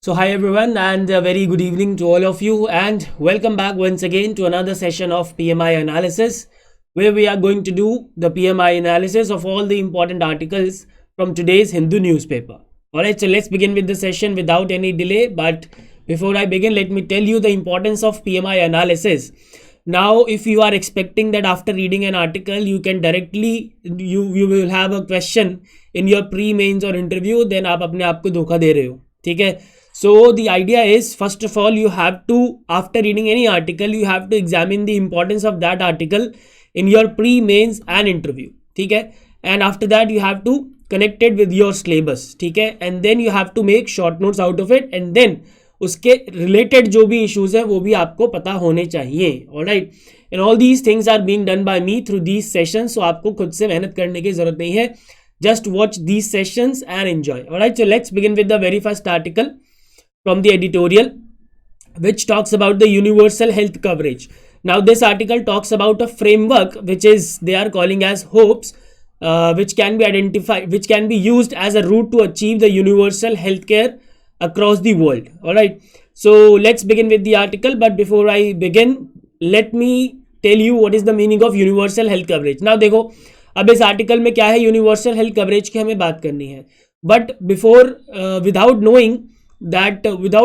So, hi everyone, and a very good evening to all of you, and welcome back once again to another session of PMI analysis, where we are going to do the PMI analysis of all the important articles from today's Hindu newspaper. Alright, so let's begin with the session without any delay. But before I begin, let me tell you the importance of PMI analysis. Now, if you are expecting that after reading an article, you can directly, you will have a question in your pre-mains or interview, then आप अपने आप को धोखा दे रहे हो, ठीक है? So the idea is, first of all, you have to, after reading any article, you have to examine the importance of that article in your pre-mains and interview, ठीक है? And after that, you have to connect it with your syllabus, ठीक है? And then you have to make short notes out of it, and then उसके related जो भी issues है वो भी आपको पता होने चाहिए, alright? And all these things are being done by me through these sessions, so आपको खुद से मेहनत करने की जरूरत नहीं है. Just watch these sessions and enjoy. Alright, so let's begin with the very first article from the editorial, which talks about the universal health coverage. Now this article talks about a framework which is they are calling as HOPES, which can be identified, which can be used as a route to achieve the universal healthcare across the world. All right, so let's begin with the article, but before I begin, let me tell you what is the meaning of universal health coverage. Now देखो, अब इस article में क्या है, universal health coverage की हमें बात करनी है, but before without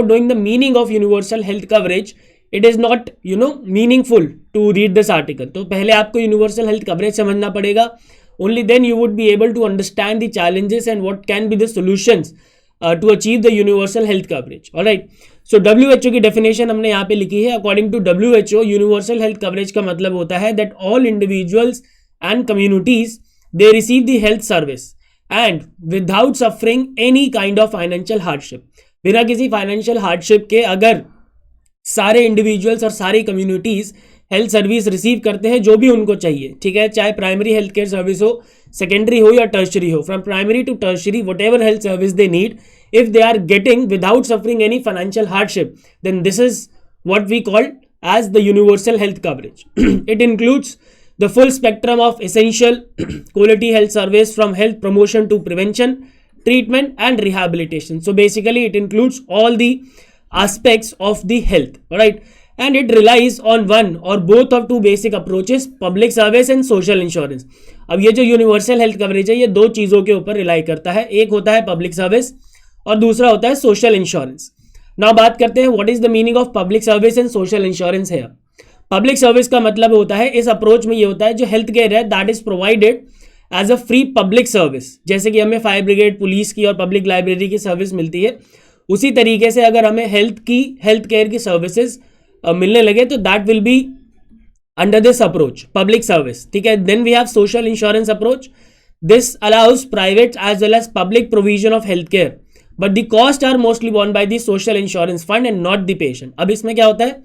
knowing the meaning of universal health coverage, it is not meaningful to read this article. तो पहले आपको universal health coverage समझना पड़ेगा. Only then you would be able to understand the challenges and what can be the solutions to achieve the universal health coverage. Alright, so WHO की definition हमने यहाँ पे लिखी है. According to WHO, universal health coverage का मतलब होता है that all individuals and communities, they receive the health service and without suffering any kind of financial hardship. बिना किसी फाइनेंशियल हार्डशिप के अगर सारे इंडिविजुअल्स और सारी कम्युनिटीज हेल्थ सर्विस रिसीव करते हैं जो भी उनको चाहिए, ठीक है, चाहे प्राइमरी हेल्थ केयर सर्विस हो, सेकेंडरी हो या टर्शरी हो, from primary to tertiary, whatever health service they need, if they are getting without suffering any financial hardship, then this is what we call as the universal health coverage. It includes the full spectrum of essential quality health service from health promotion to prevention, treatment and rehabilitation. So basically it includes all the aspects of the health, right? And it relies on one or both of two basic approaches, public service and social insurance. अब ये जो universal health coverage है ये दो चीज़ों के ऊपर rely करता है, एक होता है पब्लिक सर्विस और दूसरा होता है सोशल इंश्योरेंस. नाउ बात करते हैं what is the meaning of public service and social insurance है. पब्लिक सर्विस का मतलब होता है, इस अप्रोच में ये होता है जो हेल्थ केयर है that is provided as a free public service. जैसे कि हमें फायर ब्रिगेड, पुलिस की और पब्लिक लाइब्रेरी की सर्विस मिलती है, उसी तरीके से अगर हमें हेल्थ केयर की सर्विसेज मिलने लगे तो that will be under this approach, public service, ठीक है. Then we have social insurance approach. This allows private as well as public provision of health care, but the cost are mostly borne by the social insurance fund and not the patient. अब इसमें क्या होता है,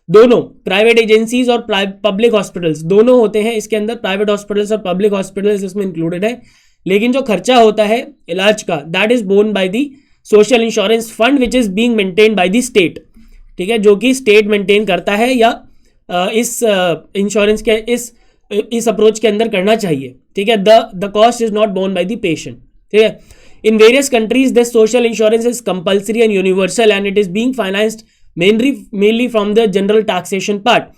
दोनों private agencies और public hospitals दोनों होते हैं इसके अंदर, प्राइवेट हॉस्पिटल्स और पब्लिक हॉस्पिटल्स इसमें इंक्लूडेड है, लेकिन जो खर्चा होता है इलाज का that is borne by the social insurance fund which is being maintained by the state, ठीक है, जो कि स्टेट मेंटेन करता है या इस इंश्योरेंस के इस अप्रोच के अंदर करना चाहिए, ठीक है. The cost is not borne by the patient, ठीक है. In various countries, this social insurance is compulsory and universal, and it is being financed mainly from the general taxation part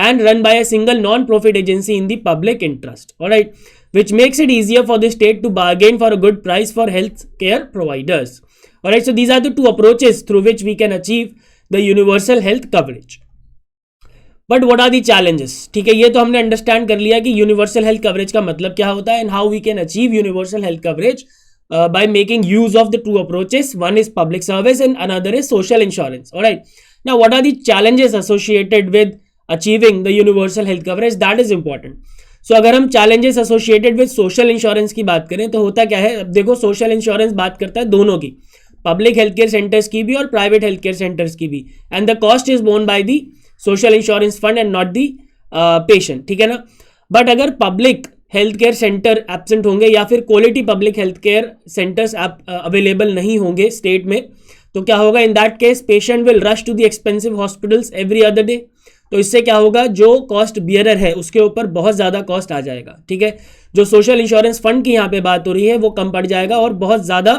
and run by a single non-profit agency in the public interest. All right, which makes it easier for the state to bargain for a good price for health care providers. All right, so these are the two approaches through which we can achieve the universal health coverage. But what are the challenges? ठीक है, ये तो हमने understand कर लिया कि universal health coverage का मतलब क्या होता है and how we can achieve universal health coverage. By making use of the two approaches. One is public service and another is social insurance. All right. Now, what are the challenges associated with achieving the universal health coverage? That is important. So, अगर हम challenges associated with social insurance की बात करें तो होता क्या है, अब देखो सोशल इंश्योरेंस बात करता है दोनों की, पब्लिक हेल्थ केयर सेंटर्स की भी और प्राइवेट हेल्थ केयर सेंटर्स की भी, and the cost is borne by the social insurance fund and not the patient, ठीक है ना. बट अगर public health care centre absent होंगे या फिर quality public health care centres available नहीं होंगे स्टेट में, तो क्या होगा, in that case patient will rush to the expensive hospitals every other day. तो इससे क्या होगा, जो कॉस्ट बियरर है उसके ऊपर बहुत ज़्यादा कॉस्ट आ जाएगा, ठीक है. जो सोशल इंश्योरेंस फंड की यहाँ पे बात हो रही है वो कम पड़ जाएगा और बहुत ज़्यादा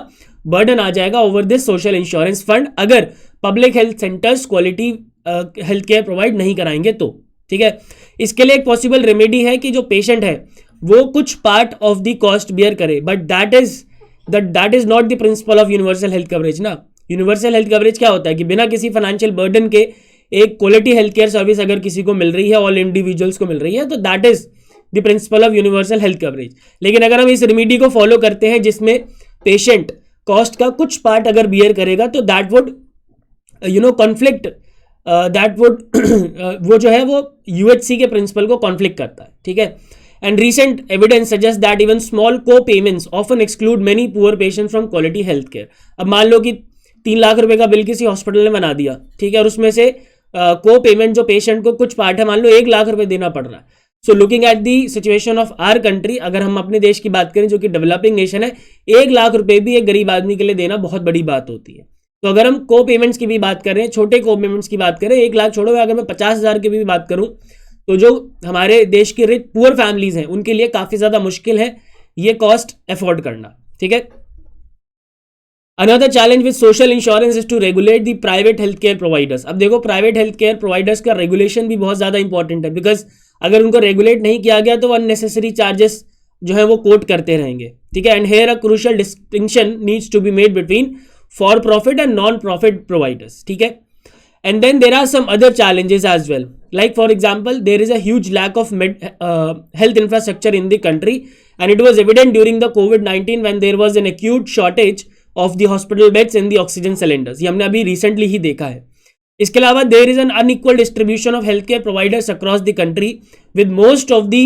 बर्डन आ जाएगा over this social insurance fund अगर public health centres quality health care provide नहीं कराएंगे तो। ठीक है, इसके लिए एक पॉसिबल रेमेडी है कि जो पेशेंट है वो कुछ part of the cost bear करे, but that is not the principle of universal health coverage ना। यूनिवर्सल हेल्थ कवरेज क्या होता है कि बिना किसी फाइनेंशियल बर्डन के एक क्वालिटी हेल्थ केयर सर्विस अगर किसी को मिल रही है, ऑल इंडिविजुअल्स को मिल रही है, तो that is the principle of universal health coverage. लेकिन अगर हम इस रेमेडी को फॉलो करते हैं जिसमें पेशेंट कॉस्ट का कुछ पार्ट अगर बियर करेगा तो that would conflict, that would वो जो है वो यूएचसी के प्रिंसिपल को कॉन्फ्लिक्ट करता है। ठीक है, and recent evidence suggests that even small co-payments often exclude many poor patients from quality health care। अब मान लो कि 3 लाख रुपए का बिल किसी हॉस्पिटल ने बना दिया, ठीक है, और उसमें से को पेमेंट जो पेशेंट को कुछ पार्ट है, मान लो 1 लाख रुपए देना पड़ रहा है। So looking at the situation of our country, अगर हम अपने देश की बात करें जो कि डेवलपिंग नेशन है, 1 लाख रुपए भी एक गरीब आदमी के लिए देना बहुत बड़ी बात होती है। तो अगर हम को पेमेंट्स की भी बात करें, छोटे को पेमेंट्स की बात करें, 1 लाख छोड़ो, अगर मैं 50,000 की भी बात करूं तो जो हमारे देश की रिच पुअर फैमिलीज हैं उनके लिए काफी ज्यादा मुश्किल है ये कॉस्ट अफोर्ड करना। ठीक है, another challenge with social insurance is to regulate the private health care providers. अब देखो प्राइवेट हेल्थ केयर प्रोवाइडर्स का रेगुलेशन भी बहुत ज्यादा इंपॉर्टेंट है, बिकॉज अगर उनको रेगुलेट नहीं किया गया तो अननेसेसरी चार्जेस जो है वो कोट करते रहेंगे। ठीक है, and here a crucial distinction needs to be made between for profit and non profit providers. ठीक है, and then there are some other challenges as well, like for example there is a huge lack of health infrastructure in the country, and it was evident during the COVID-19 when there was an acute shortage of the hospital beds and the oxygen cylinders। ये हमने अभी recently ही देखा है। इसके अलावा there is an unequal distribution of healthcare providers across the country, with most of the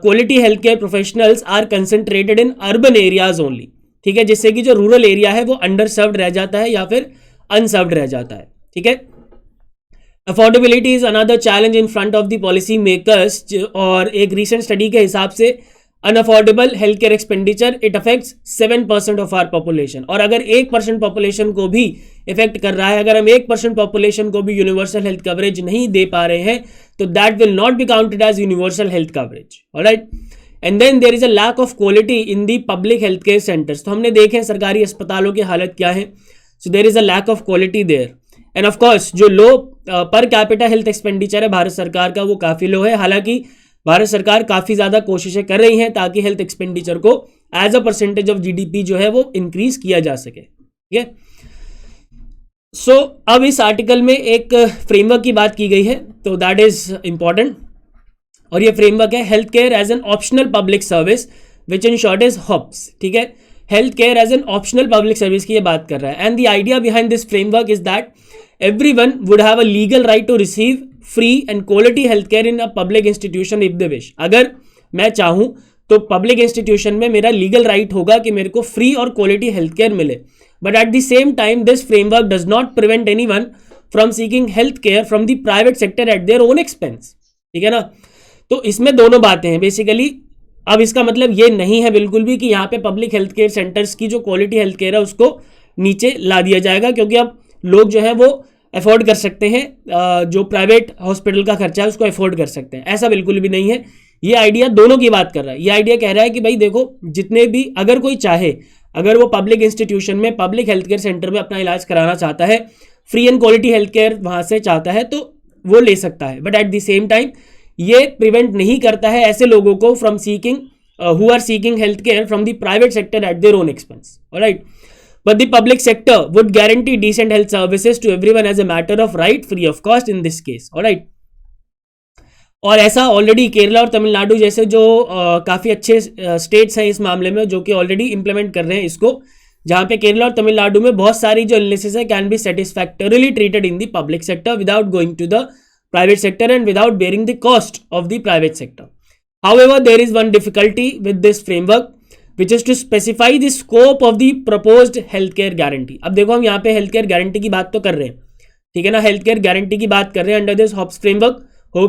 quality healthcare professionals are concentrated in urban areas only। ठीक है, जिससे कि जो रूरल एरिया है वो अंडरसर्व्ड रह जाता है या फिर अनसर्व्ड रह जाता है। ठीक है, affordability is another challenge in front of the policy makers, और एक रिसेंट स्टडी के हिसाब से unaffordable health care expenditure it affects 7% of our population. और अगर 1% पॉपुलेशन को भी इफेक्ट कर रहा है, अगर हम 1% पॉपुलेशन को भी यूनिवर्सल हेल्थ कवरेज नहीं दे पा रहे हैं तो that will not be counted as universal health coverage. Alright, and then there is a lack of quality in the public health care centres. तो हमने देखे सरकारी अस्पतालों की हालत क्या है, so there is a lack of quality there. And of course जो लो पर कैपिटा हेल्थ एक्सपेंडिचर है भारत सरकार का वो काफ़ी लो है। हालांकि भारत सरकार काफ़ी ज़्यादा कोशिशें कर रही हैं ताकि हेल्थ एक्सपेंडिचर को as a percentage of GDP जो है वो इंक्रीज किया जा सके। ठीक है, सो अब इस आर्टिकल में एक फ्रेमवर्क की बात की गई है, तो दैट इज इंपॉर्टेंट, और ये फ्रेमवर्क है health care as an optional public service which in short is HOPS. ठीक है, health care as an optional public service की ये बात कर रहा है। And the idea behind this framework is that everyone would have a legal right to receive free and quality healthcare in a public institution if they wish। अगर मैं चाहूं तो पब्लिक इंस्टीट्यूशन में मेरा लीगल राइट होगा कि मेरे को फ्री और क्वालिटी हेल्थ केयर मिले, but at the same time this framework does not prevent anyone from seeking health care from the private sector eight their own expense. ठीक है ना, तो इसमें दोनों बातें हैं बेसिकली। अब इसका मतलब ये नहीं है बिल्कुल भी कि यहाँ पे पब्लिक हेल्थ केयर सेंटर्स की जो क्वालिटी हेल्थ केयर है उसको नीचे ला दिया जाएगा, क्योंकि अब लोग जो है वो अफोर्ड कर सकते हैं, जो प्राइवेट हॉस्पिटल का खर्चा है उसको अफोर्ड कर सकते हैं। ऐसा बिल्कुल भी नहीं है, ये आइडिया दोनों की बात कर रहा है। ये आइडिया कह रहा है कि भाई देखो, जितने भी अगर कोई चाहे, अगर वो पब्लिक इंस्टीट्यूशन में पब्लिक हेल्थ केयर सेंटर में अपना इलाज कराना चाहता है, free and quality health care वहाँ से चाहता है तो वो ले सकता है, but at the same time ये प्रिवेंट नहीं करता है ऐसे लोगों को from seeking who are seeking healthcare from the private sector at their own expense. All right, but the public sector would guarantee decent health services to everyone as a matter of right, free of cost in this case. All right, और ऐसा already Kerala और तमिलनाडु जैसे जो काफ़ी अच्छे states हैं इस मामले में, जो कि ऑलरेडी इंप्लीमेंट कर रहे हैं इसको, जहाँ पे केरला और तमिलनाडु में बहुत सारी जो इलनेसेस है can be satisfactorily treated in the public sector without going to the private sector and without bearing the cost of the private sector. However, there is one difficulty with this framework, which is to specify the scope of the proposed healthcare guarantee. अब देखो हम यहाँ पे healthcare guarantee की बात तो कर रहे हैं, ठीक है ना, healthcare guarantee की बात कर रहे हैं under this HOPS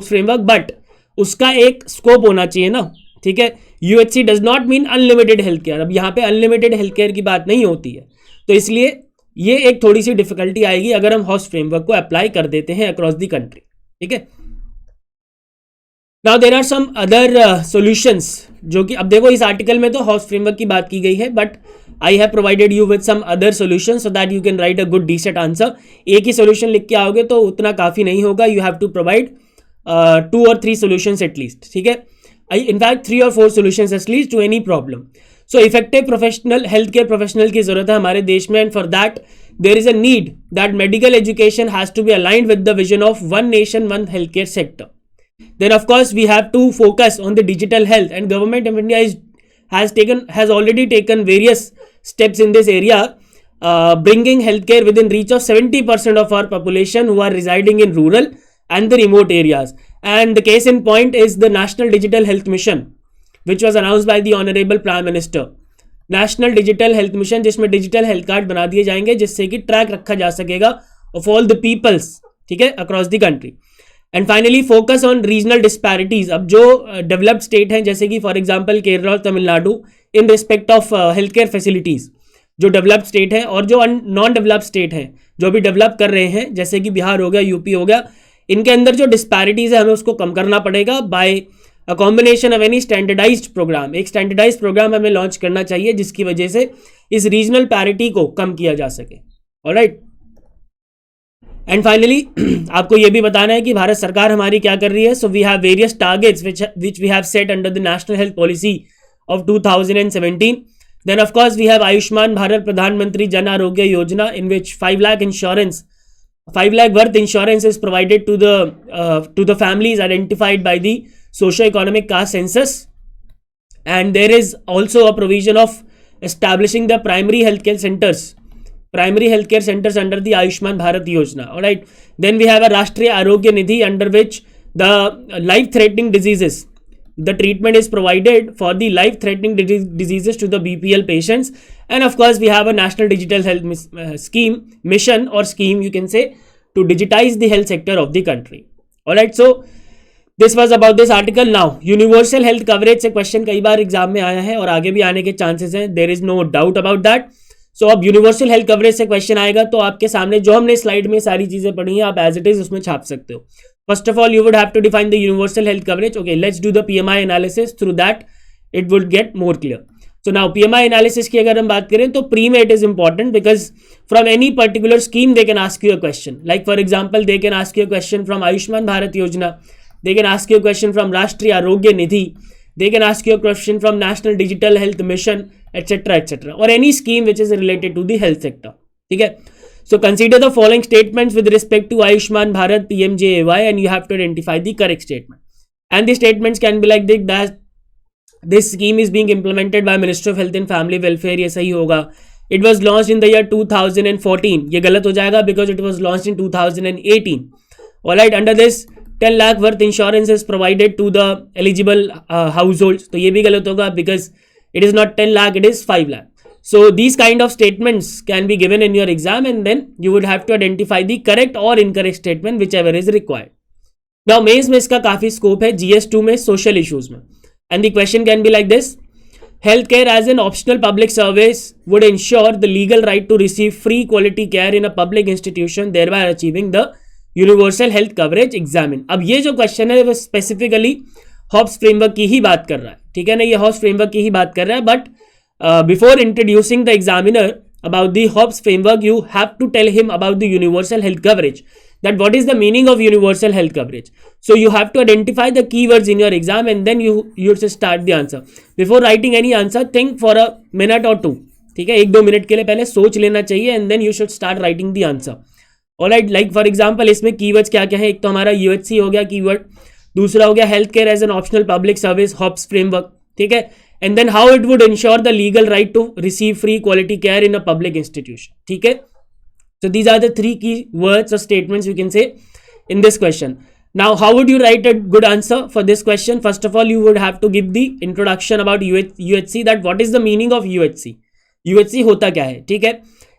framework, but उसका एक स्कोप होना चाहिए ना. ठीक है, UHC does not mean unlimited health care. अब यहाँ पे अनलिमिटेड हेल्थ केयर की बात नहीं होती है, तो इसलिए ये एक थोड़ी सी डिफिकल्टी आएगी अगर हम HOPS फ्रेमवर्क को अप्लाई कर देते हैं अक्रॉस द कंट्री. ठीक है, now there are some other solutions, जो कि अब देखो इस आर्टिकल में तो HOPS फ्रेमवर्क की बात की गई है, but I have provided you with some other solution so that you can write a good decent answer. एक ही सोल्यूशन लिख के आओगे तो उतना काफ़ी नहीं होगा. You have to provide 2 or 3 solutions at least. ठीक है, in fact 3 or 4 solutions at least to any problem. So effective professional healthcare professional की ज़रूरत है हमारे देश में, and for that there is a need that medical education has to be aligned with the vision of one nation one healthcare sector. Then of course we have to focus on the digital health, and government of India has already taken various steps in this area, bringing healthcare within reach of 70% of our population who are residing in rural and the remote areas. And the case in point is the National Digital Health Mission, which was announced by the Honorable Prime Minister. National Digital Health Mission, जिसमें digital health card बना दिए जाएंगे जिससे कि track रखा जा सकेगा of all the peoples, ठीक है, across the country. And finally focus on regional disparities. अब जो डेवलप्ड स्टेट हैं जैसे कि फॉर एग्जांपल केरला और Tamil Nadu in respect of health care facilities, जो डेवलप्ड स्टेट हैं, और जो नॉन डेवलप्ड स्टेट हैं जो भी डेवलप कर रहे हैं जैसे कि बिहार हो गया, यूपी हो गया, इनके अंदर जो डिस्पैरिटीज है हमें उसको कम करना पड़ेगा by a combination of any standardised programme. एक स्टैंडर्डाइज्ड प्रोग्राम हमें लॉन्च करना चाहिए जिसकी वजह से इस रीजनल पैरिटी को कम किया जा सके. ऑलराइट, एंड फाइनली आपको ये भी बताना है कि भारत सरकार हमारी क्या कर रही है. So we have various targets which we have set under the National Health Policy of 2017. Then of course we have Ayushman Bharat Pradhan Mantri Jan Arogya Yojana, in which 5 lakh worth insurance is provided to the families identified by the socio-economic caste census. And there is also a provision of establishing the primary healthcare centers under the Ayushman Bharat Yojana. All right. Then we have a Rashtriya Arogya Nidhi, under which the life-threatening diseases, the treatment is provided for the life-threatening diseases to the BPL patients. And of course, we have a National Digital Health mission or scheme, you can say, to digitize the health sector of the country. Alright, so this was about this article. Now, universal health coverage से question कई बार exam में आया है और आगे भी आने के चांसेस हैं. There is no doubt about that. So अब यूनिवर्सल हेल्थ कवरेज से क्वेश्चन आएगा तो आपके सामने जो हमने स्लाइड में सारी चीजें पढ़ी हैं आप एज इट इज उसमें छाप सकते हो. First of all, you would have to define the universal health coverage. Okay, let's do the PMI analysis. Through that, it would get more clear. So now PMI analysis की अगर हम बात करें तो pre-med is important because from any particular scheme they can ask you a question. Like for example, they can ask you a question from Ayushman Bharat Yojana. They can ask you a question from Rashtriya Arogya Nidhi. They can ask you a question from National Digital Health Mission, etc., etc., or any scheme which is related to the health sector. ठीक है? So consider the following statements with respect to Ayushman Bharat PMJAY, and you have to identify the correct statement. And the statements can be like that this scheme is being implemented by Ministry of Health and Family Welfare. ये सही होगा. It was launched in the year 2014. ये गलत हो जाएगा because it was launched in 2018. Alright, under this 10 lakh worth insurance is provided to the eligible households. तो ये भी गलत होगा because it is not 10 lakh, it is 5 lakh. So these kind of statements can be given in your exam, and then you would have to identify the correct or incorrect statement whichever is required. Now mains में इसका काफी scope है, GS2 में social issues में, and the question can be like this: healthcare as an optional public service would ensure the legal right to receive free quality care in a public institution, thereby achieving the universal health coverage examined. अब ये जो question है वो specifically Hobbs framework की ही बात कर रहा है, ठीक है ना, ये हॉब्स फ्रेमवर्क की ही बात कर रहा है. But before introducing the examiner about the Hobbes framework, you have to tell him about the universal health coverage, that what is the meaning of universal health coverage. So you have to identify the keywords in your exam, and then you should start the answer. Before writing any answer, think for a minute or two. ठीक है, 1-2 minute के लिए पहले सोच लेना चाहिए, and then you should start writing the answer. Alright, like for example इसमें keywords क्या क्या है. एक तो हमारा UHC हो गया कीवर्ड, दूसरा हो गया health care as an optional public service, HOPS framework, ठीक है. And then how it would ensure the legal right to receive free quality care in a public institution. ठीक है. So these are the 3 key words or statements you can say in this question. Now how would you write a good answer for this question? First of all, you would have to give the introduction about UHC, that what is the meaning of UHC. UHC होता क्या है, ठीक है.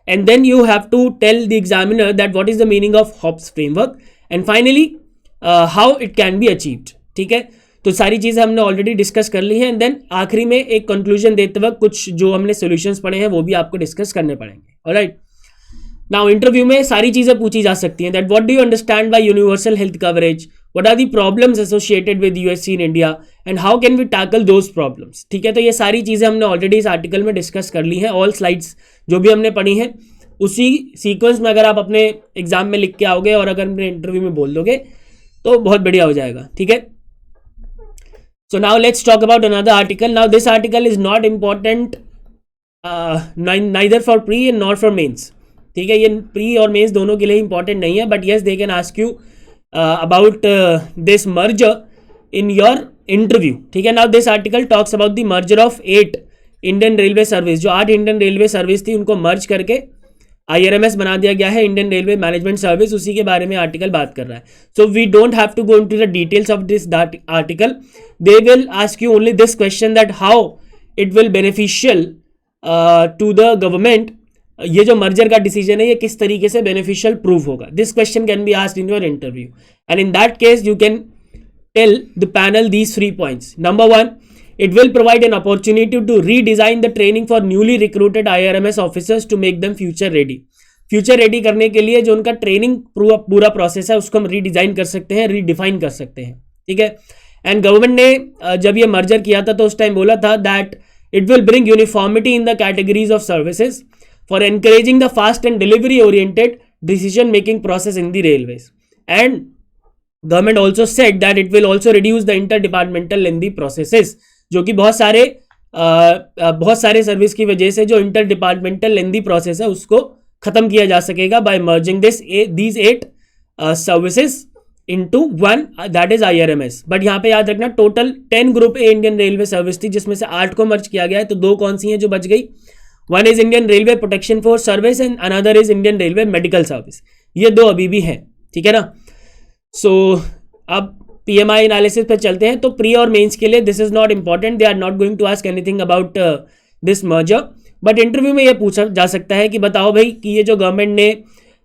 And then you have to tell the examiner that what is the meaning of Hobbes framework, and finally how it can be achieved. ठीक है. तो सारी चीज़ें हमने ऑलरेडी डिस्कस कर ली है, एंड देन आखिरी में एक कंक्लूजन देते वक्त कुछ जो हमने सॉल्यूशंस पढ़े हैं वो भी आपको डिस्कस करने पड़ेंगे. ऑलराइट, नाउ इंटरव्यू में सारी चीज़ें पूछी जा सकती हैं, that what do you understand by universal health coverage, what are the problems associated with USC in India and how can we tackle those problems. ठीक है, तो ये सारी चीज़ें हमने ऑलरेडी इस आर्टिकल में डिस्कस कर ली हैं. ऑल स्लाइड्स जो भी हमने पढ़ी हैं उसी सीक्वेंस में अगर आप अपने एग्जाम में लिख के आओगे और अगर अपने इंटरव्यू में बोल दोगे तो बहुत बढ़िया हो जाएगा. ठीक है. So now let's talk about another article. Now this article is not important neither for pre and nor for mains. ठीक है, ये प्री और मेंस दोनों के लिए इंपॉर्टेंट नहीं है, but yes they can ask you about this merger in your interview. ठीक है. Now this article talks about the merger of 8 Indian Railway service. जो 8 इंडियन रेलवे सर्विस थी उनको मर्ज करके IRMS बना दिया गया है, इंडियन रेलवे मैनेजमेंट सर्विस. उसी के बारे में आर्टिकल बात कर रहा है. So we don't have to go into the details of this article. They will ask you only this question that how it will beneficial to the government. ये जो मर्जर का डिसीजन है ये किस तरीके से बेनिफिशियल प्रूव होगा. This question can be asked in your interview and in that case you can tell the panel these 3 points. Number 1, it will provide an opportunity to redesign the training for newly recruited IRMS officers to make them future ready. Future ready करने के लिए जो उनका training पूरा process है उसको हम redesign कर सकते हैं, रीडिफाइन कर सकते हैं. ठीक है. एंड गवर्नमेंट ने जब ये मर्जर किया था तो उस टाइम बोला था that it will bring uniformity in the categories of services for encouraging the fast and delivery oriented decision making process in the railways. And government also said that it will also reduce the inter departmental lengthy processes, जो कि बहुत सारे service की वजह से जो inter departmental lengthy process है उसको खत्म किया जा सकेगा by merging these 8 services into 1 that is IRMS. But यहाँ पे याद रखना total 10 group A Indian Railway Service थी जिसमें से 8 को मर्ज किया गया है. तो 2 कौन सी हैं जो बच गई. 1 is Indian railway protection force service and another is Indian railway medical service. ये 2 अभी भी हैं. ठीक है ना. सो अब PMI एनालिसिस पे चलते हैं. तो प्री और मेंस के लिए this is not important, they are not going to ask anything about this merger. But interview में ये पूछा जा सकता है कि बताओ भाई कि ये जो गवर्नमेंट ने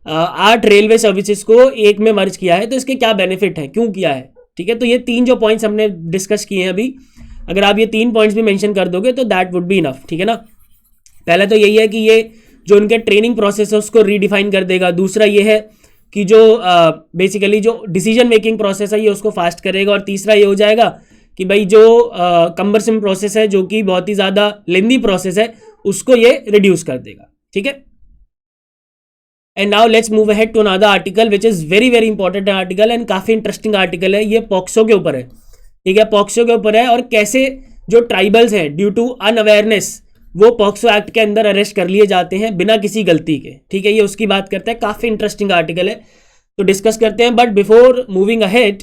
8 रेलवे सर्विसेज को एक में मर्ज किया है तो इसके क्या बेनिफिट है, क्यों किया है. ठीक है. तो ये 3 जो पॉइंट्स हमने डिस्कस किए हैं अभी, अगर आप ये 3 पॉइंट्स भी मेंशन कर दोगे तो दैट वुड बी इनफ. ठीक है ना. पहला तो यही है कि ये जो उनके ट्रेनिंग प्रोसेस है उसको रीडिफाइन कर देगा. दूसरा ये है कि जो बेसिकली जो डिसीजन मेकिंग प्रोसेस है ये उसको फास्ट करेगा. और तीसरा ये हो जाएगा कि भाई जो कम्बरसम प्रोसेस है जो कि बहुत ही ज़्यादा लेंदी प्रोसेस है उसको ये रिड्यूस कर देगा. ठीक है. And now let's move ahead to another article which is very very important article and काफ़ी इंटरेस्टिंग आर्टिकल है. ये पॉक्सो के ऊपर है. ठीक है. पॉक्सो के ऊपर है और कैसे जो ट्राइबल्स हैं ड्यू टू अनअवेयरनेस वो पॉक्सो एक्ट के अंदर अरेस्ट कर लिए जाते हैं बिना किसी गलती के. ठीक है. ये उसकी बात करते हैं. काफ़ी इंटरेस्टिंग आर्टिकल है तो डिस्कस करते हैं. But before moving ahead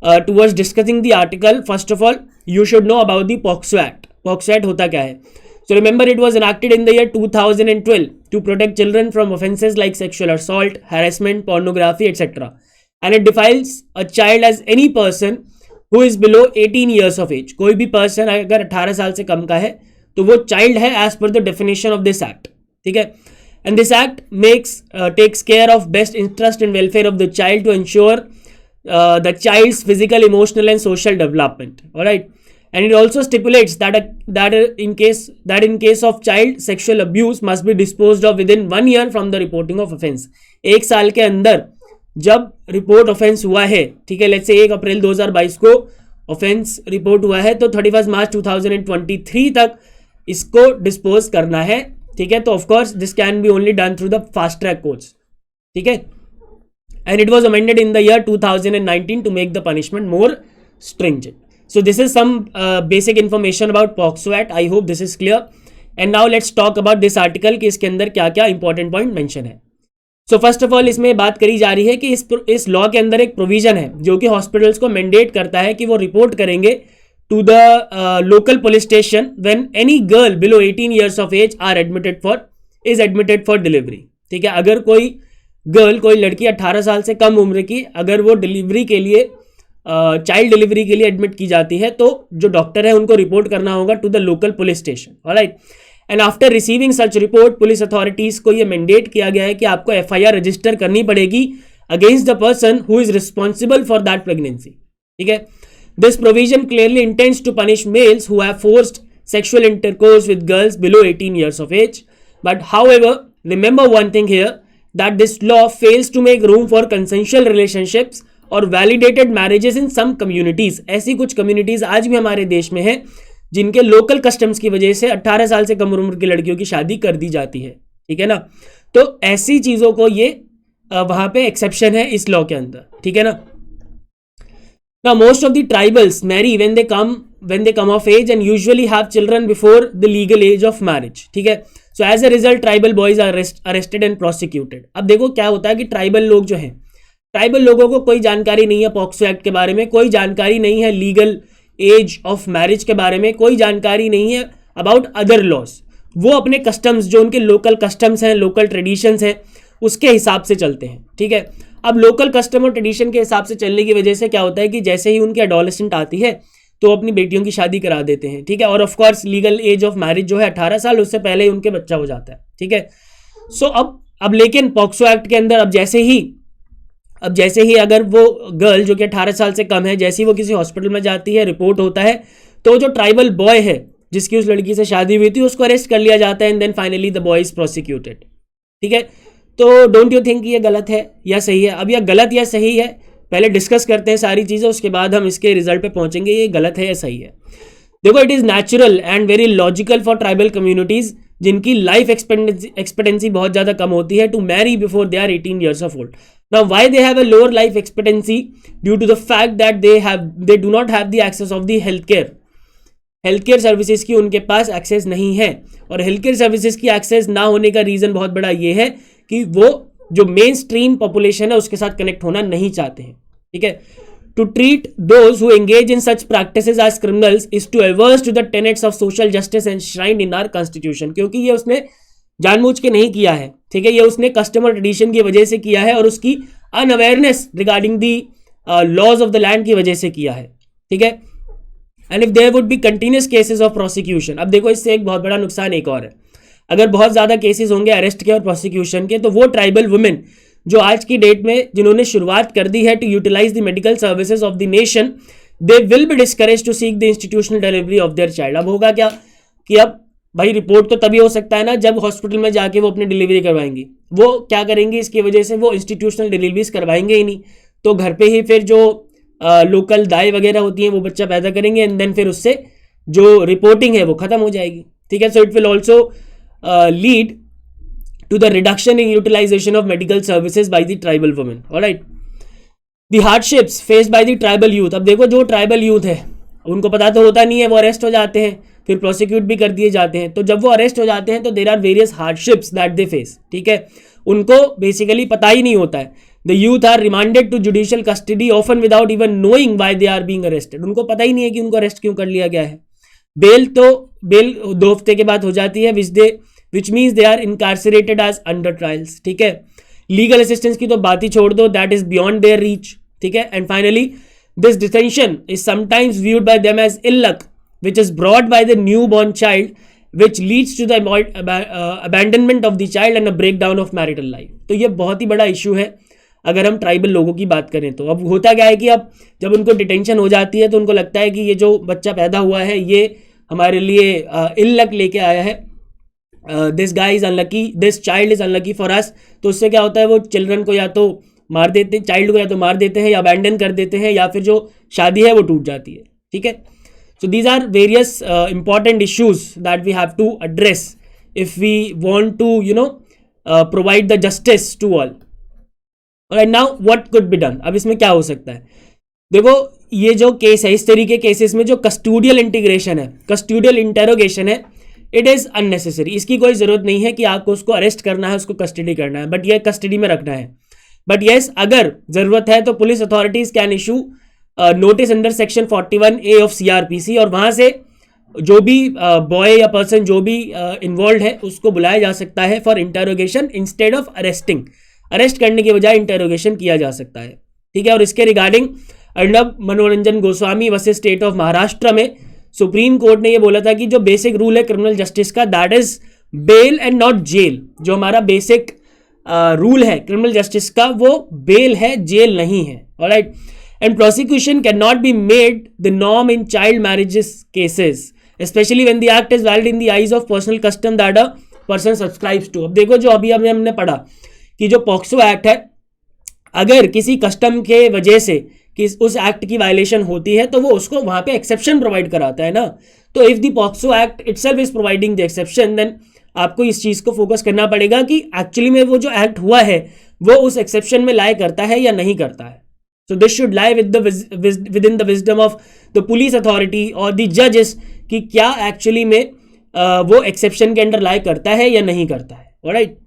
towards discussing the article, first of all you should know about the POCSO act. POCSO act होता क्या है. So remember it was enacted in the year 2012 to protect children from offences like sexual assault, harassment, pornography, etc. And it defines a child as any person who is below 18 years of age. कोई भी person अगर 18 साल से कम का है तो वो child है as per the definition of this act. ठीक है. And this act takes care of best interest and welfare of the child to ensure the child's physical, emotional and social development. Alright. And it also stipulates that in case of child sexual abuse must be disposed of within 1 year from the reporting of offence. 1 साल के अंदर जब report offence हुआ है, ठीक है, let's say 1 अप्रैल 2022 को offence report हुआ है तो 31 मार्च 2023 तक इसको डिस्पोज करना है. ठीक है. तो of course this can be only done through the fast track courts. ठीक है. And it was amended in the year 2019 to make the punishment more stringent. So this is some basic information about POCSO Act. I hope this is clear. And now let's talk about this article कि इसके अंदर क्या क्या important point mention है. सो first of all इसमें बात करी जा रही है कि इस लॉ के अंदर एक प्रोविजन है जो कि हॉस्पिटल्स को मैंडेट करता है कि वो रिपोर्ट करेंगे to the local police station when any girl below 18 years of age is admitted for delivery. ठीक है. अगर कोई गर्ल, कोई लड़की 18 साल से कम उम्र की अगर वो डिलीवरी के लिए चाइल्ड डिलीवरी के लिए एडमिट की जाती है तो जो डॉक्टर है उनको रिपोर्ट करना होगा to the local police station. Alright. And after receiving such report police authorities को ये मैंडेट किया गया है कि आपको FIR रजिस्टर करनी पड़ेगी against the person who is responsible for that pregnancy. ठीक है. This provision clearly intends to punish males who have forced sexual intercourse with girls below 18 years of age. But however remember one thing here that this law fails to make room for consensual relationships और validated marriages इन सम communities. ऐसी कुछ communities आज भी हमारे देश में है जिनके लोकल कस्टम्स की वजह से 18 साल से कम उम्र की लड़कियों की शादी कर दी जाती है, ठीक है ना। तो ऐसी चीजों को ये वहां पे एक्सेप्शन है इस लॉ के अंदर, ठीक है ना। Now most of the tribals marry when they come of age and usually have children before the legal age of marriage, ठीक है। So as a result tribal boys are arrested and prosecuted। अब देखो क्या होता है कि tribal लोग जो हैं, ट्राइबल लोगों को कोई जानकारी नहीं है पॉक्सो एक्ट के बारे में, कोई जानकारी नहीं है लीगल एज ऑफ मैरिज के बारे में, कोई जानकारी नहीं है अबाउट अदर लॉज। वो अपने कस्टम्स, जो उनके लोकल कस्टम्स हैं, लोकल ट्रेडिशंस हैं, उसके हिसाब से चलते हैं, ठीक है। अब लोकल कस्टम और ट्रेडिशन के हिसाब से चलने की वजह से क्या होता है कि जैसे ही उनकी एडोलेसेंट आती है तो अपनी बेटियों की शादी करा देते हैं, ठीक है। और of course legal age of marriage जो है 18 साल, उससे पहले ही उनके बच्चा हो जाता है, ठीक है। सो अब लेकिन पॉक्सो एक्ट के अंदर अब जैसे ही अगर वो गर्ल जो कि 18 साल से कम है, जैसे ही वो किसी हॉस्पिटल में जाती है, रिपोर्ट होता है, तो जो ट्राइबल बॉय है जिसकी उस लड़की से शादी हुई थी उसको अरेस्ट कर लिया जाता है and then finally the boy is prosecuted, ठीक है। तो डोंट यू थिंक ये गलत है या सही है? अब यह गलत या सही है पहले डिस्कस करते हैं सारी चीज़ें, उसके बाद हम इसके रिजल्ट पे पहुंचेंगे ये गलत है या सही है। देखो, it is natural and very logical for tribal communities जिनकी लाइफ एक्सपेक्टेंसी बहुत ज़्यादा कम होती है to marry before they are 18 years of old. Now why they have a lower life expectancy? Due to the fact that they do not have the access of the healthcare services की उनके पास access नहीं है। और health care services की access ना होने का reason बहुत बड़ा ये है कि वो जो मेन स्ट्रीम पॉपुलेशन है उसके साथ कनेक्ट होना नहीं चाहते हैं, ठीक है। To treat those who engage in such practices as criminals is too averse to the tenets of social justice enshrined in our constitution. क्योंकि ये उसने जानबूझ के नहीं किया है, ठीक है, ये उसने कस्टम और ट्रेडिशन की वजह से किया है और उसकी unawareness regarding the laws of the land की वजह से किया है, ठीक है। And if there would be continuous cases of prosecution, अब देखो इससे एक बहुत बड़ा नुकसान एक और है, अगर बहुत ज़्यादा केसेस होंगे अरेस्ट के और प्रोसिक्यूशन के, तो वो ट्राइबल वुमेन जो आज की डेट में जिन्होंने शुरुआत कर दी है to utilize the medical services of the nation, they will be discourage to seek the institutional delivery of their child. अब होगा क्या कि अब भाई रिपोर्ट तो तभी हो सकता है ना जब हॉस्पिटल में जाके वो अपनी डिलीवरी करवाएंगी। वो क्या करेंगे, इसकी वजह से वो इंस्टीट्यूशनल डिलीवरीज करवाएंगे ही नहीं, तो घर पे ही फिर जो लोकल दाई वगैरह होती हैं वो बच्चा पैदा करेंगे एंड देन फिर उससे जो रिपोर्टिंग है वो खत्म हो जाएगी, ठीक है। So it will also lead to the reduction in utilization of medical services by the tribal women. All right. The hardships faced by the tribal youth. अब देखो जो ट्राइबल यूथ है उनको पता तो होता नहीं है, वो अरेस्ट हो जाते हैं, फिर प्रोसिक्यूट भी कर दिए जाते हैं। तो जब वो अरेस्ट हो जाते हैं तो there are various hardships that they face, ठीक है। उनको बेसिकली पता ही नहीं होता है। The youth are remanded to judicial custody often without even knowing why they are being arrested. उनको पता ही नहीं है कि उनको अरेस्ट क्यों कर लिया गया है। बेल 2 हफ्ते के बाद हो जाती है, which means they are incarcerated as under trials, ठीक है। लीगल असिस्टेंस की तो बात ही छोड़ दो, that is beyond their reach, ठीक है। And finally this detention is sometimes viewed by them as ill luck which is brought by the new born child which leads to the abandonment of the child and a break down of marital life. तो ये बहुत ही बड़ा issue है अगर हम tribal लोगों की बात करें तो। अब होता क्या है कि अब जब उनको डिटेंशन हो जाती है तो उनको लगता है कि ये जो बच्चा पैदा हुआ है ये हमारे लिए इल लक लेके आया है, this guy is unlucky, this child is unlucky for us. तो उससे क्या होता है, वो चिल्ड्रन को या तो मार देते हैं, चाइल्ड को या तो मार देते हैं या अबैंडन कर देते हैं, या फिर जो शादी है वो टूट जाती है, ठीक है। So these are various important issues that we have to address if we want to provide the justice to all. Right now what could be done, अब इसमें क्या हो सकता है। देखो ये जो केस है, इस तरीके केसेस में जो कस्टोडियल इंटीग्रेशन है, कस्टोडियल इंटेरोगेशन है, इट इज़ अननेसेसरी। इसकी कोई ज़रूरत नहीं है कि आपको उसको अरेस्ट करना है, उसको कस्टडी करना है, बट ये कस्टडी में रखना है। बट येस, अगर ज़रूरत है तो police authorities can issue notice under section 41A of CRPC, और वहाँ से जो भी बॉय या पर्सन जो भी इन्वॉल्व है उसको बुलाया जा सकता है for interrogation instead of arresting. Arrest करने के बजाय इंटेरोगेशन किया जा सकता है, ठीक है। और इसके regarding Arnab Manoranjan Goswami versus state of Maharashtra में सुप्रीम कोर्ट ने ये बोला था कि जो बेसिक रूल है क्रिमिनल जस्टिस का, that is bail and not jail. जो हमारा बेसिक रूल है क्रिमिनल जस्टिस का वो बेल है, जेल नहीं है। Alright, and prosecution can not be made the norm in child marriages cases, specially when the act is valid in the eyes of personal custom that a person subscribes to. अब देखो जो अभी हमने पढ़ा कि जो पॉक्सो एक्ट है अगर किसी कस्टम के वजह से कि उस एक्ट की वायलेशन होती है तो वो उसको वहां पे एक्सेप्शन प्रोवाइड कराता है ना. तो if the POCSO act itself is providing the exception, then आपको इस चीज को फोकस करना पड़ेगा कि एक्चुअली में वो जो एक्ट हुआ है वो उस एक्सेप्शन में लाई करता है या नहीं करता है. So this should lie with in the wisdom of the police authority और द जजेस कि क्या एक्चुअली में वो एक्सेप्शन के अंडर लाई करता है या नहीं करता है. Alright.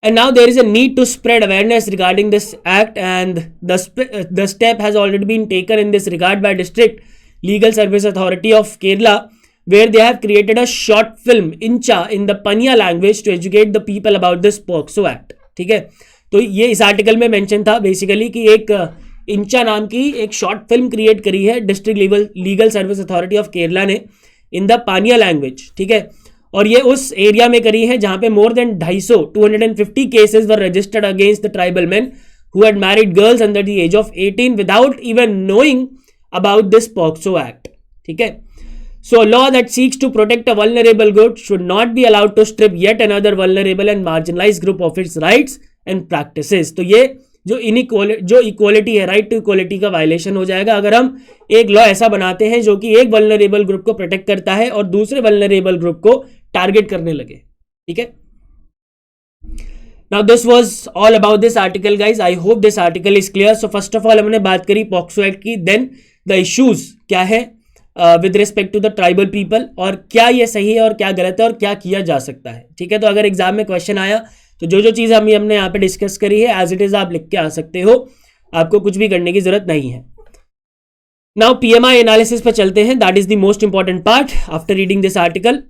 And now there is a need to spread awareness regarding this act, and the step has already been taken in this regard by District Legal Service Authority of Kerala, where they have created a short film Incha in the Panya language to educate the people about this POCSO Act. ठीक है, तो ये इस article में mention था basically कि एक इंचा नाम की एक शॉर्ट फिल्म क्रिएट करी है district legal service authority of Kerala ने इन द पानिया लैंग्वेज. ठीक है, और ये उस एरिया में करी है जहां पे more than 250 cases were registered against the tribal man who had married girls under the age of 18 without even knowing about this POCSO act. ठीक है, so law that seeks to protect a vulnerable group should not be allowed to strip yet another vulnerable and marginalize group of its rights and practices. तो ये जो equality है, right to equality का violation हो जाएगा अगर हम एक लॉ ऐसा बनाते हैं जो कि एक वल्नरेबल ग्रुप को प्रोटेक्ट करता है और दूसरे वल्नरेबल ग्रुप को टारगेट करने लगे. ठीक है, now this was all about this article guys. I hope this article is clear. So first of all हमने बात करी पॉक्सो एक्ट की, देन द इश्यूज क्या है with respect to the tribal people और क्या ये सही है और क्या गलत है और क्या किया जा सकता है. ठीक है, तो अगर एग्जाम में क्वेश्चन आया तो जो जो चीज़ हमने यहाँ पे डिस्कस करी है एज इट इज आप लिख के आ सकते हो, आपको कुछ भी करने की जरूरत नहीं है. नाउ पीएमआई एनालिसिस पे चलते हैं. That is the most important part after reading this article.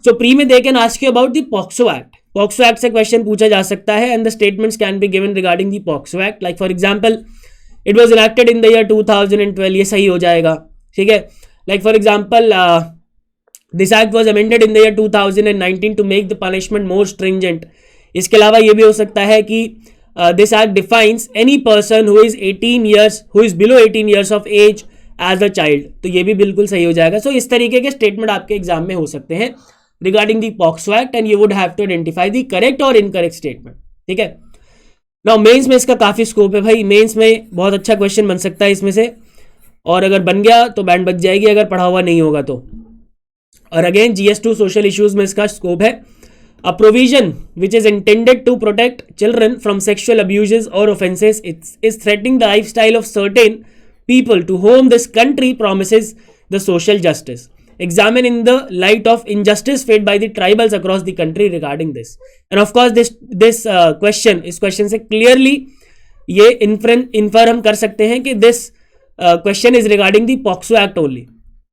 So pre में they can ask you about the POCSO act. POCSO act से क्वेश्चन पूछा जा सकता है and the statements can be given regarding the POCSO act. Like for example it was enacted in the year 2012. ये सही हो जाएगा. ठीक है, like for example this act was amended in the year 2019 to make the punishment more stringent. इसके अलावा ये भी हो सकता है कि this act defines any person who is 18 years who is below 18 years of age as a child. तो ये भी बिल्कुल सही हो जाएगा. सो इस तरीके के स्टेटमेंट आपके एग्जाम में हो सकते हैं regarding the POCSO act and you would have to identify the correct और इनकरेक्ट स्टेटमेंट. ठीक है, नाउ मेंस में इसका काफी स्कोप है भाई. मेंस में बहुत अच्छा क्वेश्चन बन सकता है इसमें से, और अगर बन गया तो बैंड बच जाएगी अगर पढ़ा हुआ नहीं होगा तो. और अगेन GS2 सोशल इश्यूज में इसका स्कोप है. A provision which is intended to protect children from sexual abuses or offences is threatening the lifestyle of certain people to whom this country promises the social justice. Examine in the light of injustice faced by the tribals across the country regarding this. And of course this question, इस question से clearly ये infer हम कर सकते हैं कि this question is regarding the POCSO Act only.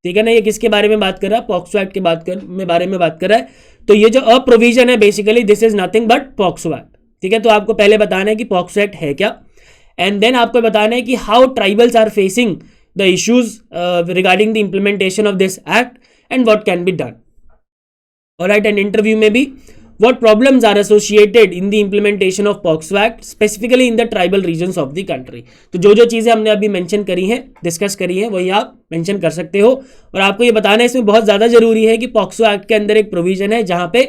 ठीक है ना, ये किसके बारे में बात कर रहा है? पॉक्सो एक्ट के बारे में बात कर रहा है. तो ये जो अ प्रोविजन है basically this is nothing but POCSO act. ठीक है, तो आपको पहले बताना है कि पॉक्सो एक्ट है क्या, एंड देन आपको बताना है कि how tribals are facing the issues regarding the implementation of this act and what can be done. Alright, and interview में भी what problems are associated in the implementation of POCSO Act, specifically in the tribal regions of the country. तो जो जो चीज़ें हमने अभी mention करी हैं, डिस्कस करी हैं, वही आप मेंशन कर सकते हो. और आपको ये बताना है इसमें बहुत ज़्यादा जरूरी है कि POCSO Act के अंदर एक प्रोविजन है जहाँ पे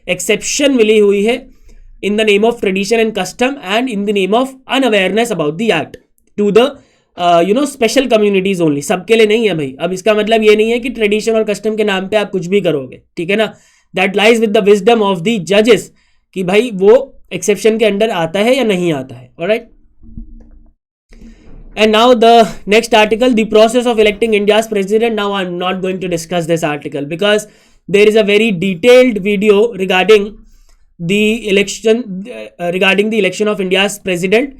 एक्सेप्शन मिली हुई है in the name of tradition and custom and in the name of unawareness about the act to the special communities only. सबके लिए नहीं है भाई. अब इसका मतलब ये नहीं है कि ट्रेडिशन और कस्टम के नाम पे आप कुछ भी करोगे. ठीक है ना, that lies with the wisdom of the जजेस कि भाई वो एक्सेप्शन के अंडर आता है या नहीं आता है. Alright, and now the next article, the process of electing India's president. Now I am not going to discuss this article because there is a very detailed video regarding the election of India's president.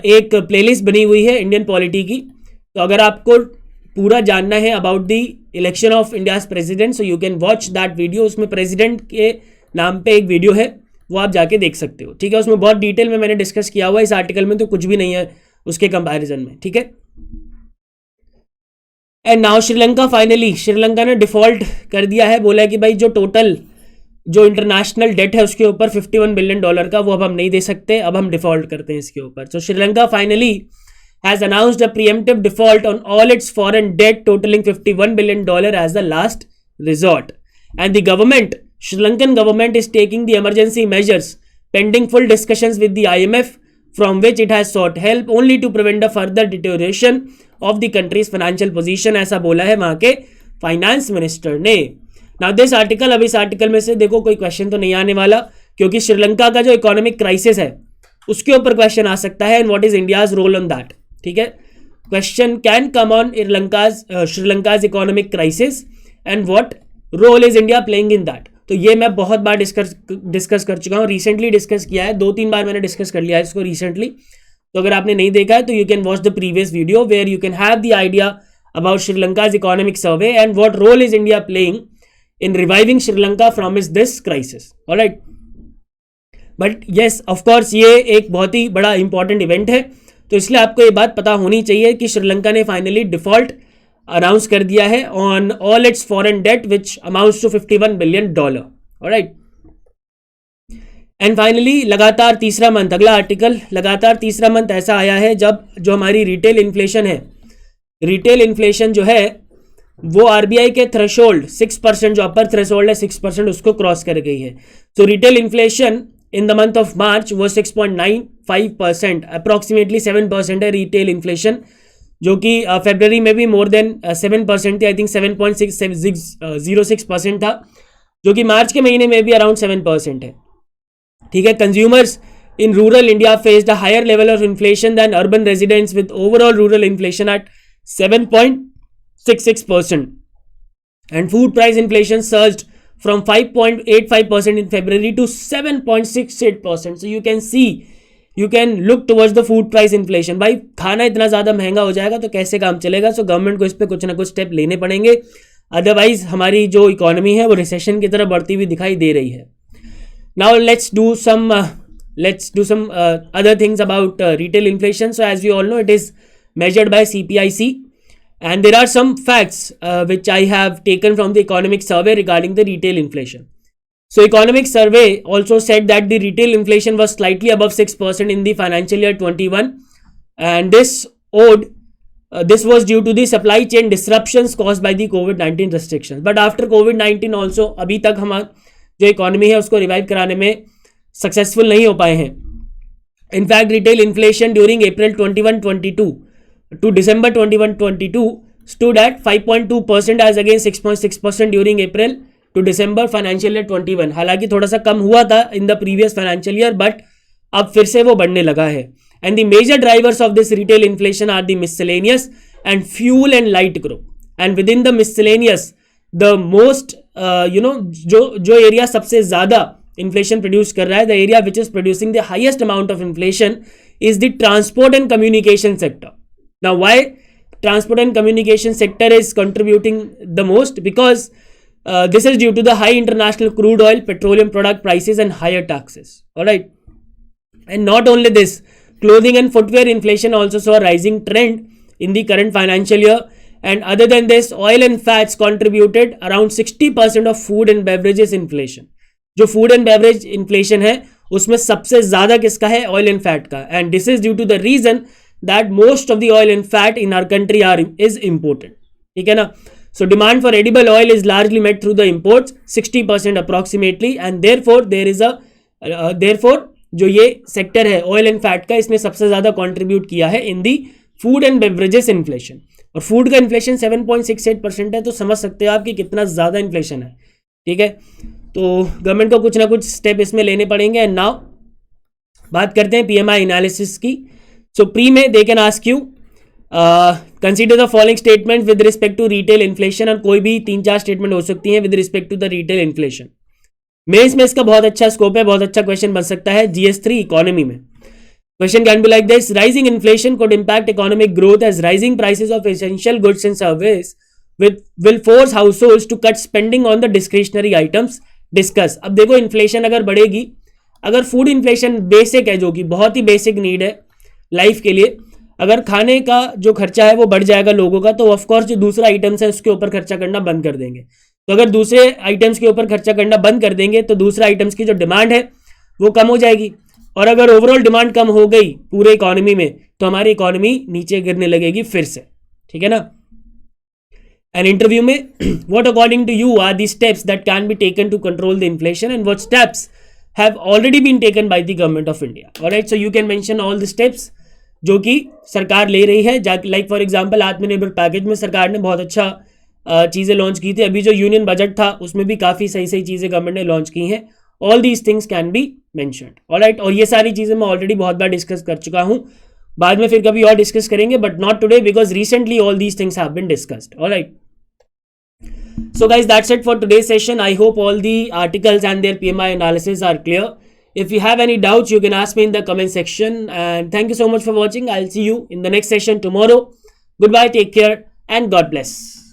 एक playlist बनी हुई है Indian polity की. तो अगर आपको पूरा जानना है about the election of India's president, so you can watch that video. उसमें प्रेसिडेंट के नाम पे एक वीडियो है, वो आप जाके देख सकते हो. ठीक है, उसमें बहुत डिटेल में मैंने डिस्कस किया हुआ है. इस आर्टिकल में तो कुछ भी नहीं है उसके कंपैरिजन में. ठीक है, and now Sri Lanka, finally Sri Lanka ने डिफॉल्ट कर दिया है. बोला है कि भाई जो टोटल जो इंटरनेशनल डेट है उसके ऊपर $51 बिलियन का, वो अब हम नहीं दे सकते, अब हम डिफॉल्ट करते हैं इसके ऊपर. सो Sri Lanka finally has announced a preemptive default on all its foreign debt totaling $51 billion as the last resort. And the government, Sri Lankan government is taking the emergency measures pending full discussions with the IMF from which it has sought help only to prevent the further deterioration of the country's financial position, ऐसा बोला है वहां के finance minister ने. Now this article, अब इस article में से देखो कोई क्वेश्चन तो नहीं आने वाला, क्योंकि श्रीलंका का जो इकोनॉमिक क्राइसिस है उसके ऊपर क्वेश्चन आ सकता है, and what is India's role on that. ठीक है, question can come on Sri Lanka's economic crisis and what role is India playing in that. तो ये मैं बहुत बार डिस्कस कर चुका हूँ, रिसेंटली डिस्कस किया है, 2-3 बार मैंने डिस्कस कर लिया है इसको रिसेंटली. तो अगर आपने नहीं देखा है तो you can watch the previous video where you can have the idea about Sri Lanka's economic survey and what role is India playing in reviving Sri Lanka from this crisis. All right, but yes, of course ये एक बहुत ही बड़ा important event है, तो इसलिए आपको ये बात पता होनी चाहिए कि श्रीलंका ने फाइनली डिफॉल्ट अनाउंस कर दिया है on all its foreign debt which amounts to $51 billion. Alright, and finally लगातार तीसरा मंथ, अगला आर्टिकल, लगातार तीसरा मंथ ऐसा आया है जब जो हमारी रिटेल इन्फ्लेशन है, रिटेल इन्फ्लेशन जो है वो आरबीआई के थ्रेशोल्ड 6%, जो अपर थ्रेशोल्ड है 6%, उसको क्रॉस कर गई है. तो retail inflation in the month of March वो 6.95%, अप्रॉक्सीमेटली 7% है रिटेल इन्फ्लेशन, जो कि फरवरी में भी मोर देन 7% थी, आई थिंक 7.06% था, जो कि मार्च के महीने में भी अराउंड 7% है. ठीक है, consumers in rural India faced a higher level of inflation than urban residents with overall rural inflation at 7.66%, and food price inflation surged from 5.85% in February to 7.68%. So you can see, you can look towards the food price inflation. भाई खाना इतना ज़्यादा महंगा हो जाएगा तो कैसे काम चलेगा. सो गवर्नमेंट को इस पर कुछ ना कुछ स्टेप लेने पड़ेंगे, अदरवाइज हमारी जो इकोनॉमी है वो रिसेशन की तरफ बढ़ती हुई दिखाई दे रही है. Now let's do some other things about retail inflation. So as we all know, it is measured by CPIC. And there are some facts which I have taken from the economic survey regarding the retail inflation. So economic survey also said that the retail inflation was slightly above 6% in the financial year 21, and this was due to the supply chain disruptions caused by the COVID-19 restrictions. But after COVID-19 also अभी तक हम जो economy है उसको revive कराने में successful नहीं हो पाए हैं. In fact, retail inflation during April 21-22 to December 21-22 stood at 5.2% as against 6.6% during April to December financial year 21. हालांकि थोड़ा सा कम हुआ था in the previous financial year, but अब फिर से वो बढ़ने लगा है. And the major drivers of this retail inflation are the miscellaneous and fuel and light group. And within the miscellaneous, the most जो एरिया सबसे ज़्यादा इन्फ्लेशन प्रोड्यूस कर रहा है, the area which is producing the highest amount of inflation is the transport and communication sector. Now, why transport and communication sector is contributing the most? Because this is due to the high international crude oil, petroleum product prices and higher taxes. All right. And not only this, clothing and footwear inflation also saw a rising trend in the current financial year. And other than this, oil and fats contributed around 60% of food and beverages inflation. जो food and beverage inflation है उसमें सबसे ज़्यादा किसका है? Oil and fat का. And this is due to the reason that most of the oil and fat in our country is imported. ठीक है ना. So demand for edible oil is largely met through the imports, 60% approximately, and therefore there is a जो ये sector है oil and fat का, इसने सबसे ज़्यादा कंट्रीब्यूट किया है in the food and beverages inflation. और फूड का इन्फ्लेशन 7.68% है, तो समझ सकते हो आप कि कितना ज़्यादा इन्फ्लेशन है. ठीक है, तो गवर्नमेंट को कुछ ना कुछ स्टेप इसमें लेने पड़ेंगे. एंड नाउ बात करते हैं PMI एनालिसिस की. So pre में they can ask you consider the following statement with respect to retail inflation, और कोई भी 3-4 स्टेटमेंट हो सकती हैं with respect to the retail inflation. Mains में इसका बहुत अच्छा स्कोप है, बहुत अच्छा क्वेश्चन बन सकता है GS3 इकोनॉमी में. Question can be like this: rising inflation could impact economic growth as rising prices of essential goods and services will force households to cut spending on the discretionary items. Discuss. अब देखो inflation अगर बढ़ेगी, अगर food inflation basic है, जो कि बहुत ही basic need है लाइफ के लिए, अगर खाने का जो खर्चा है वो बढ़ जाएगा लोगों का, तो ऑफकोर्स जो दूसरा आइटम्स है उसके ऊपर खर्चा करना बंद कर देंगे. तो अगर दूसरे आइटम्स के ऊपर खर्चा करना बंद कर देंगे तो दूसरा आइटम्स की जो डिमांड है वो कम हो जाएगी, और अगर ओवरऑल डिमांड कम हो गई पूरे इकोनॉमी में तो हमारी इकोनॉमी नीचे गिरने लगेगी फिर से. ठीक है ना. एन इंटरव्यू में what according to you are the steps that can be taken to control the inflation, and what steps have already been taken by the government of India. Alright, so you can mention all the steps जो कि सरकार ले रही है. Like for example आत्मनिर्भर package में सरकार ने बहुत अच्छा चीज़ें लॉन्च की थी. अभी जो यूनियन बजट था उसमें भी काफ़ी सही सही चीज़ें गवर्नमेंट ने लॉन्च की हैं. All these things can be mentioned. Alright, और ये सारी चीज़ें मैं ऑलरेडी बहुत बार डिस्कस कर चुका हूँ. बाद में फिर कभी और डिस्कस करेंगे, but not today because recently all these things have been discussed. Alright, so guys, that's it for today's session. I hope all the articles and their PMI analysis are clear. If you have any doubts, you can ask me in the comment section. And thank you so much for watching. I'll see you in the next session tomorrow. Goodbye, take care, and God bless.